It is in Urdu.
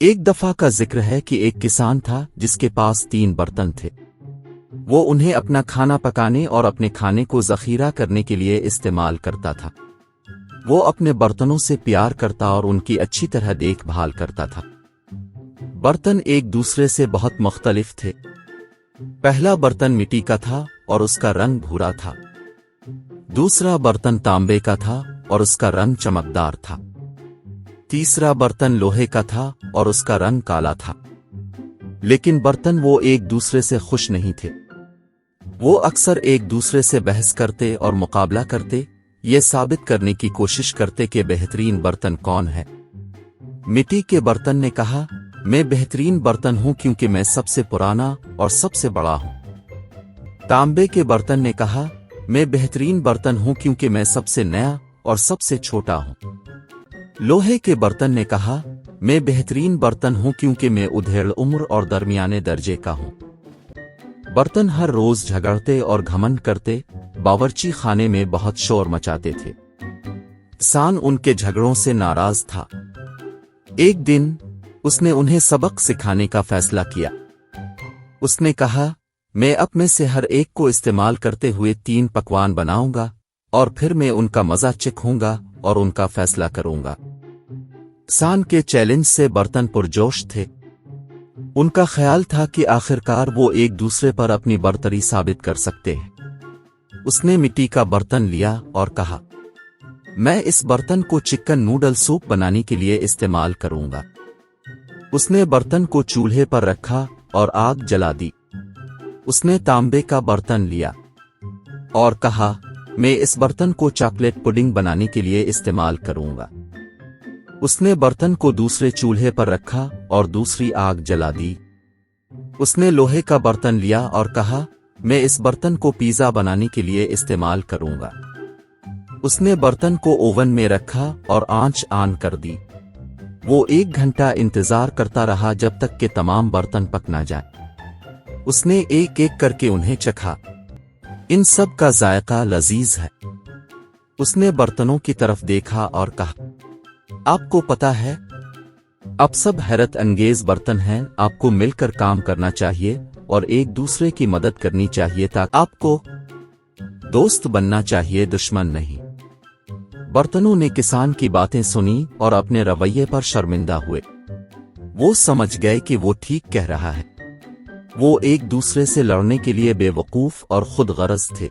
ایک دفعہ کا ذکر ہے کہ ایک کسان تھا جس کے پاس 3 برتن تھے۔ وہ انہیں اپنا کھانا پکانے اور اپنے کھانے کو ذخیرہ کرنے کے لیے استعمال کرتا تھا۔ وہ اپنے برتنوں سے پیار کرتا اور ان کی اچھی طرح دیکھ بھال کرتا تھا۔ برتن ایک دوسرے سے بہت مختلف تھے۔ پہلا برتن مٹی کا تھا اور اس کا رنگ بھورا تھا۔ دوسرا برتن تانبے کا تھا اور اس کا رنگ چمکدار تھا۔ تیسرا برتن لوہے کا تھا اور اس کا رنگ کالا تھا۔ لیکن برتن وہ ایک دوسرے سے خوش نہیں تھے۔ وہ اکثر ایک دوسرے سے بحث کرتے اور مقابلہ کرتے، یہ ثابت کرنے کی کوشش کرتے کہ بہترین برتن کون ہے۔ مٹی کے برتن نے کہا، میں بہترین برتن ہوں کیونکہ میں سب سے پرانا اور سب سے بڑا ہوں۔ تانبے کے برتن نے کہا، میں بہترین برتن ہوں کیونکہ میں سب سے نیا اور سب سے چھوٹا ہوں۔ لوہے کے برتن نے کہا، میں بہترین برتن ہوں کیونکہ میں ادھیڑ عمر اور درمیانے درجے کا ہوں۔ برتن ہر روز جھگڑتے اور گھمنڈ کرتے، باورچی خانے میں بہت شور مچاتے تھے۔ کسان ان کے جھگڑوں سے ناراض تھا۔ ایک دن اس نے انہیں سبق سکھانے کا فیصلہ کیا۔ اس نے کہا، میں اب میں سے ہر ایک کو استعمال کرتے ہوئے 3 پکوان بناؤں گا اور پھر میں ان کا مزہ چکھوں گا اور ان کا فیصلہ کروں گا۔ کسان کے چیلنج سے برتن پرجوش تھے۔ ان کا خیال تھا کہ آخرکار وہ ایک دوسرے پر اپنی برتری ثابت کر سکتے ہیں۔ اس نے مٹی کا برتن لیا اور کہا، میں اس برتن کو چکن نوڈل سوپ بنانے کے لیے استعمال کروں گا۔ اس نے برتن کو چولہے پر رکھا اور آگ جلا دی۔ اس نے تانبے کا برتن لیا اور کہا، میں اس برتن کو چاکلیٹ پڈنگ بنانے کے لیے استعمال کروں گا۔ اس نے برتن کو دوسرے چولہے پر رکھا اور دوسری آگ جلا دی۔ اس نے لوہے کا برتن لیا اور کہا، میں اس برتن کو پیزا بنانے کے لیے استعمال کروں گا۔ اس نے برتن کو اوون میں رکھا اور آنچ آن کر دی۔ وہ 1 گھنٹہ انتظار کرتا رہا جب تک کہ تمام برتن پک نہ جائیں۔ اس نے ایک ایک کر کے انہیں چکھا۔ ان سب کا ذائقہ لذیذ ہے۔ اس نے برتنوں کی طرف دیکھا اور کہا، آپ کو پتا ہے، اب سب حیرت انگیز برتن ہیں۔ آپ کو مل کر کام کرنا چاہیے اور ایک دوسرے کی مدد کرنی چاہیے تاکہ آپ کو دوست بننا چاہیے، دشمن نہیں۔ برتنوں نے کسان کی باتیں سنی اور اپنے رویے پر شرمندہ ہوئے۔ وہ سمجھ گئے کہ وہ ٹھیک کہہ رہا ہے۔ وہ ایک دوسرے سے لڑنے کے لیے بے وقوف اور خود غرض تھے۔